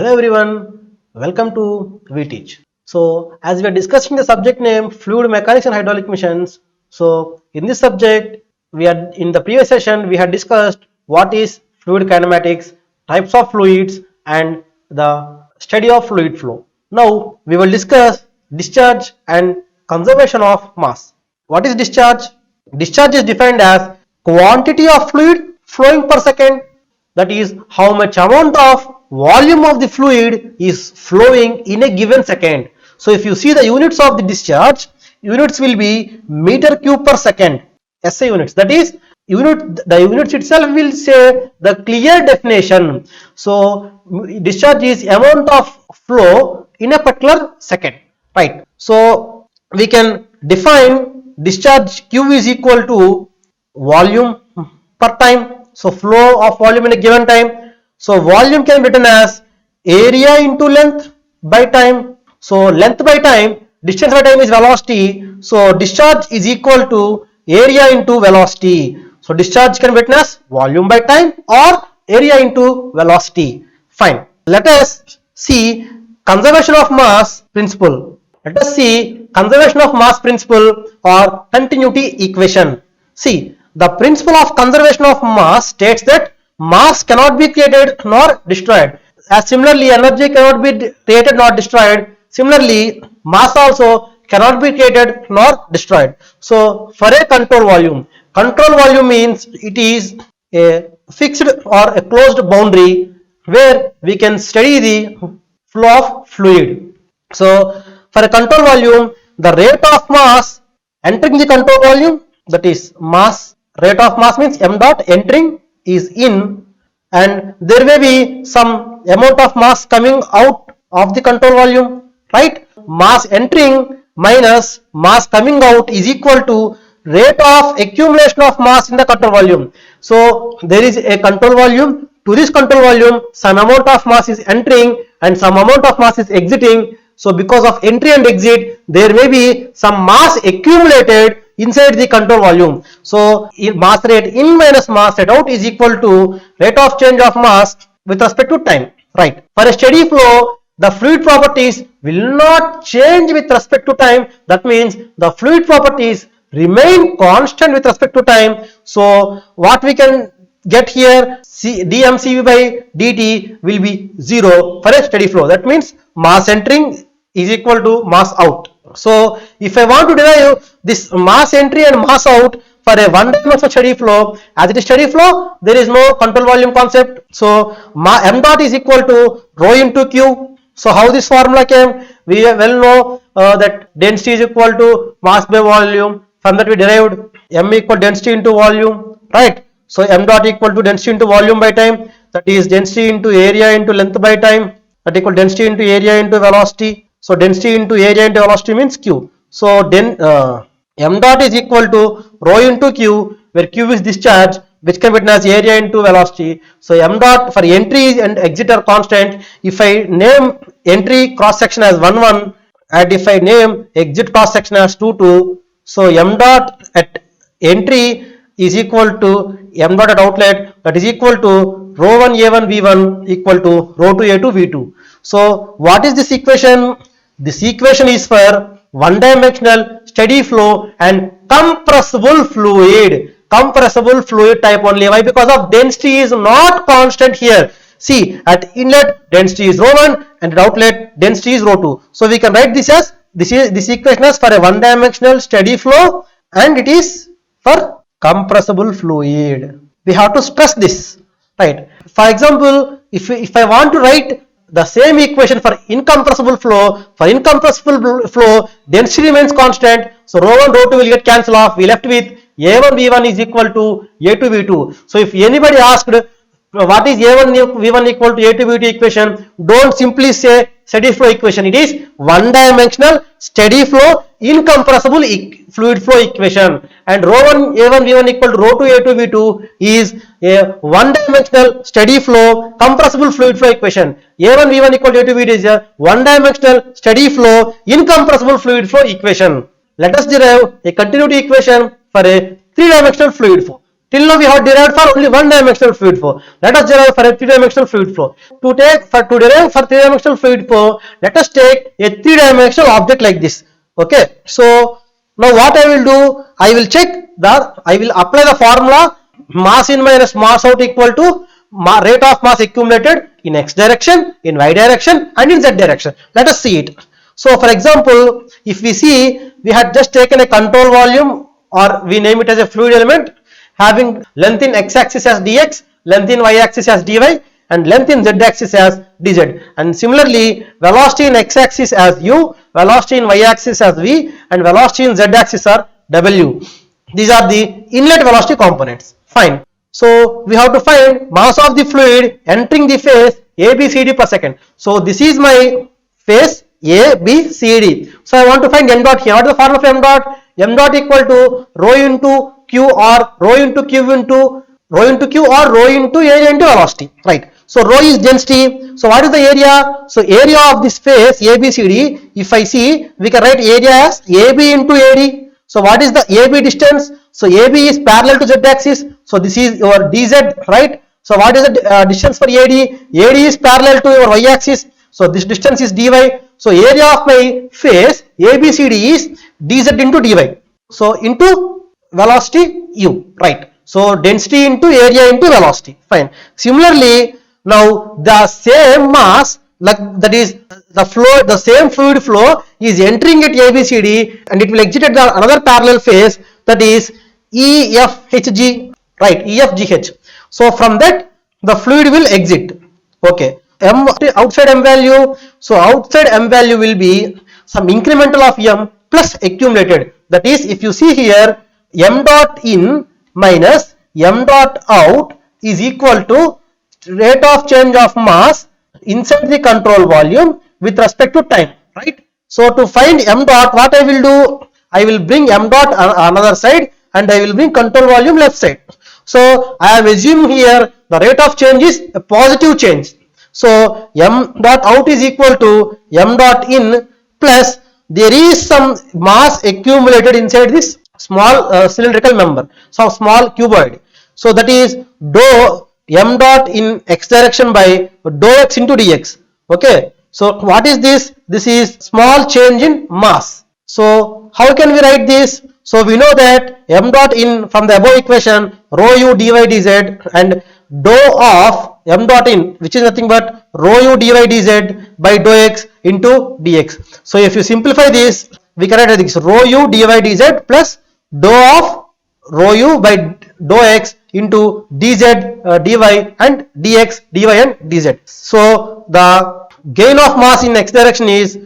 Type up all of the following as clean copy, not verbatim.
Hello everyone, welcome to VTeach. So as we are discussing the subject name fluid mechanics and hydraulic missions, so in this subject we are in the previous session we had discussed what is fluid kinematics, types of fluids and the study of fluid flow. Now we will discuss discharge and conservation of mass. What is discharge? Discharge is defined as quantity of fluid flowing per second, that is how much amount of volume of the fluid is flowing in a given second. So if you see the units of the discharge, units will be meter cube per second, SI units, that is the units itself will say the clear definition. So discharge is amount of flow in a particular second, right? So we can define discharge Q is equal to volume per time. So flow of volume in a given time. So volume can be written as area into length by time. So length by time, distance by time is velocity. So discharge is equal to area into velocity. So discharge can be written as volume by time or area into velocity. Fine. Let us see conservation of mass principle. Let us see conservation of mass principle or continuity equation. See, the principle of conservation of mass states that mass cannot be created nor destroyed. As similarly, energy cannot be created nor destroyed. Similarly, mass also cannot be created nor destroyed. So, for a control volume means it is a fixed or a closed boundary where we can study the flow of fluid. So, for a control volume, the rate of mass entering the control volume, that is mass, rate of mass means m dot entering is in, and there may be some amount of mass coming out of the control volume, right? Mass entering minus mass coming out is equal to rate of accumulation of mass in the control volume. So there is a control volume. To this control volume, some amount of mass is entering and some amount of mass is exiting. So because of entry and exit, there may be some mass accumulated inside the control volume. So mass rate in minus mass rate out is equal to rate of change of mass with respect to time, right? For a steady flow, the fluid properties will not change with respect to time. That means the fluid properties remain constant with respect to time. So what we can get here, dmCV by dt will be 0 for a steady flow. That means mass entering is equal to mass out. So if I want to derive this mass entry and mass out for a one-dimensional steady flow, as it is steady flow, there is no control volume concept. So m dot is equal to rho into q. So how this formula came? We well know that density is equal to mass by volume. From that we derived m equal density into volume, right? So m dot equal to density into volume by time, that is density into area into length by time, that equal density into area into velocity. So density into area into velocity means q. So then m dot is equal to rho into q, where q is discharge, which can be written as area into velocity. So m dot for entry and exit are constant. If I name entry cross section as 1 1 and if I name exit cross section as 2 2, so m dot at entry is equal to m dot at outlet, that is equal to rho 1 a1 v1 equal to rho 2 a2 v2. So what is this equation? This equation is for one-dimensional steady flow and compressible fluid type only. Why? Because of density is not constant here. See, at inlet density is rho 1 and at outlet density is rho 2. So we can write this as this equation as for a one-dimensional steady flow and it is for compressible fluid. We have to stress this, right? For example, if I want to write the same equation for incompressible flow, density remains constant. So rho 1, rho 2 will get cancelled off. We left with a1 v1 is equal to a2 v2. So if anybody asked what is a1 v1 equal to a2 v2 equation, don't simply say steady flow equation. It is one-dimensional steady flow incompressible fluid flow equation, and rho 1 a1 v1 equal to rho 2 a2 v2 is a one-dimensional steady flow compressible fluid flow equation. a1 v1 equal to a2 v2 is a one-dimensional steady flow incompressible fluid flow equation. Let us derive a continuity equation for a three-dimensional fluid flow. Till now we have derived for only one dimensional fluid flow. Let us derive for a three-dimensional fluid flow. To derive for three-dimensional fluid flow, let us take a three-dimensional object like this. Okay. So now what I will do, I will apply the formula mass in minus mass out equal to rate of mass accumulated in x direction, in y direction, and in z direction. Let us see it. So for example, if we see, we had just taken a control volume, or we name it as a fluid element, having length in x-axis as dx, length in y-axis as dy, and length in z-axis as dz. And similarly, velocity in x-axis as u, velocity in y-axis as v, and velocity in z-axis are w. These are the inlet velocity components. Fine. So we have to find mass of the fluid entering the phase ABCD per second. So this is my phase ABCD. So I want to find m dot here. What is the formula of m dot? M dot equal to rho into q, or rho into q into rho into q, or rho into area into velocity, right? So rho is density. So what is the area? So area of this phase ABCD, if I see, we can write area as AB into AD. So what is the AB distance? So AB is parallel to z axis. So this is your dz, right? So what is the distance for AD? AD is parallel to your y axis. So this distance is dy. So area of my phase ABCD is dz into dy. So into velocity u, right? So density into area into velocity. Fine. Similarly, now the same mass, like that is the flow, the same fluid flow is entering at ABCD, and it will exit at the another parallel phase, that is EFHG, right? EFGH. So from that the fluid will exit. Okay. M outside M value. So outside M value will be some incremental of M plus accumulated. That is, if you see here, m dot in minus m dot out is equal to rate of change of mass inside the control volume with respect to time, right? So to find m dot, what I will do, I will bring m dot another side, and I will bring control volume left side. So I am assuming here the rate of change is a positive change. So m dot out is equal to m dot in plus there is some mass accumulated inside this small cylindrical member, so small cuboid. So that is dou m dot in x direction by dou x into dx. Okay. So what is this? This is small change in mass. So how can we write this? So we know that m dot in from the above equation, rho u dy dz, and dou of m dot in, which is nothing but rho u dy dz by dou x into dx. So if you simplify this, we can write this rho u dy dz plus dou of rho u by dou x into dz dy and dx dy and dz. So the gain of mass in x direction is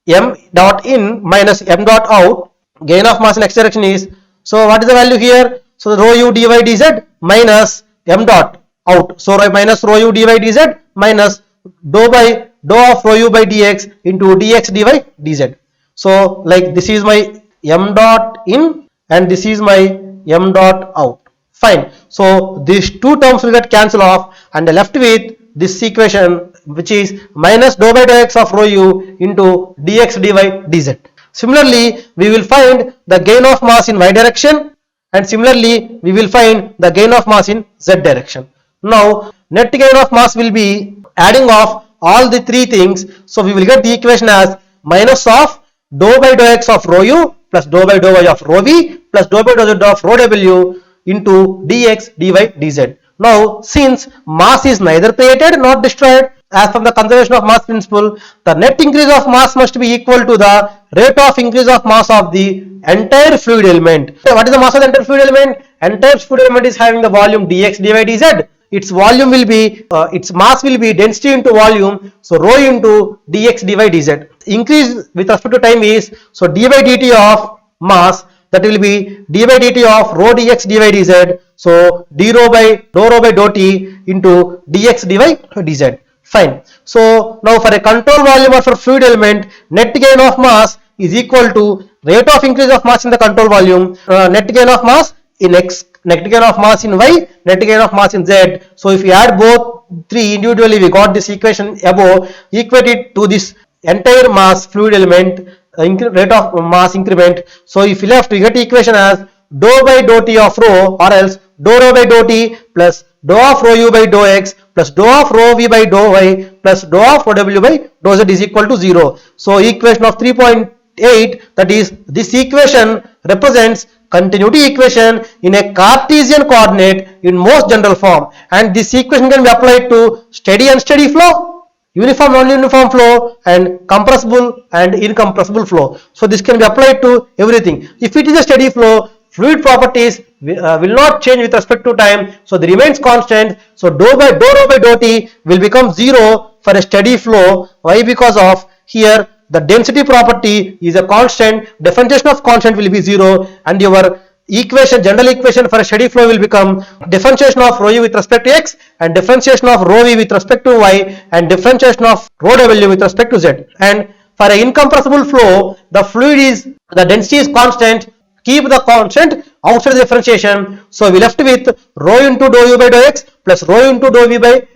m dot in minus m dot out. Gain of mass in x direction is, so what is the value here? So rho u dy dz minus m dot out. So minus rho u dy dz minus dou of rho u by dx into dx dy dz. So like this is my m dot in and this is my m dot out. Fine. So these two terms will get cancelled off, and left with this equation, which is minus dou by dou x of rho u into dx dy dz. Similarly, we will find the gain of mass in y direction, and similarly we will find the gain of mass in z direction. Now net gain of mass will be adding of all the three things. So we will get the equation as minus of dou by dou x of rho u plus dou by dou y of rho v plus dou by dou z of rho w into dx dy dz. Now since mass is neither created nor destroyed, as from the conservation of mass principle, the net increase of mass must be equal to the rate of increase of mass of the entire fluid element. So what is the mass of the entire fluid element? Entire fluid element is having the volume dx dy dz. Its volume will be, its mass will be density into volume, so rho into dx dy dz. Increase with respect to time is, so d by dt of mass, that will be d by dt of rho dx dy dz. So d rho by dou t into dx dy dz. Fine. So now for a control volume or for fluid element, net gain of mass is equal to rate of increase of mass in the control volume, net gain of mass in x, net gain of mass in y, net gain of mass in z. So if we add both three individually, we got this equation above, equate it to this entire mass fluid element rate of mass increment. So if you left, we get the equation as dou by dou t of rho, or else dou rho by dou t plus dou of rho u by dou x plus dou of rho v by dou y plus dou of rho w by dou z is equal to 0. So equation of 3.8, that is, this equation represents continuity equation in a Cartesian coordinate in most general form, and this equation can be applied to steady and steady flow, uniform non-uniform flow, and compressible and incompressible flow. So this can be applied to everything. If it is a steady flow, fluid properties will not change with respect to time, so they remains constant. So dou rho by dou t will become 0 for a steady flow. Why? Because of here the density property is a constant, differentiation of constant will be 0, and your equation, general equation for a steady flow will become differentiation of rho u with respect to x and differentiation of rho v with respect to y and differentiation of rho w with respect to z. And for an incompressible flow, the fluid is, the density is constant, keep the constant outside the differentiation, so we left with rho into dou u by dou x plus rho into dou v by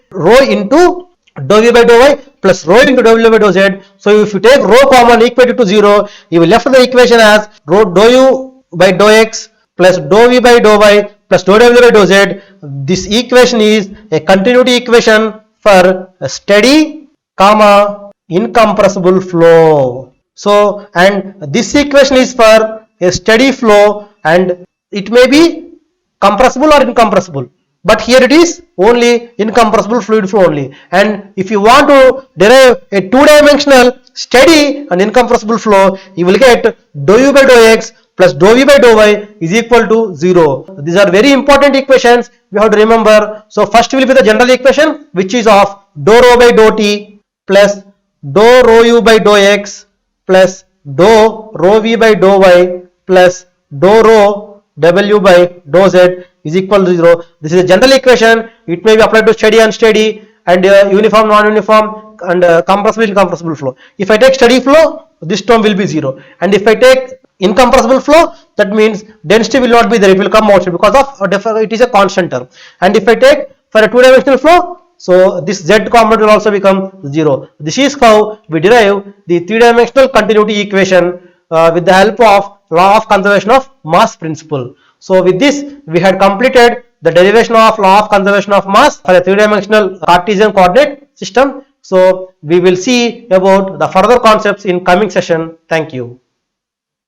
dou y plus rho into w by dou z. So if you take rho common equated to 0, you will left the equation as rho dou u by dou x plus dou v by dou y plus dou w by dou z. This equation is a continuity equation for a steady, incompressible flow. So, and this equation is for a steady flow, and it may be compressible or incompressible, but here it is only incompressible fluid flow only. And if you want to derive a two-dimensional steady and incompressible flow, you will get dou u by dou x plus dou v by dou y is equal to 0. These are very important equations we have to remember. So first will be the general equation, which is of dou rho by dou t plus dou rho u by dou x plus dou rho v by dou y plus dou rho w by dou z is equal to 0. This is a general equation. It may be applied to steady and steady, and uniform non-uniform, and compressible incompressible flow. If I take steady flow, this term will be 0, and if I take incompressible flow, that means density will not be there, it will come outside because of it is a constant term. And if I take for a two-dimensional flow, so this z component will also become 0. This is how we derive the three-dimensional continuity equation with the help of law of conservation of mass principle. So with this we had completed the derivation of law of conservation of mass for a three-dimensional Cartesian coordinate system. So we will see about the further concepts in coming session. Thank you.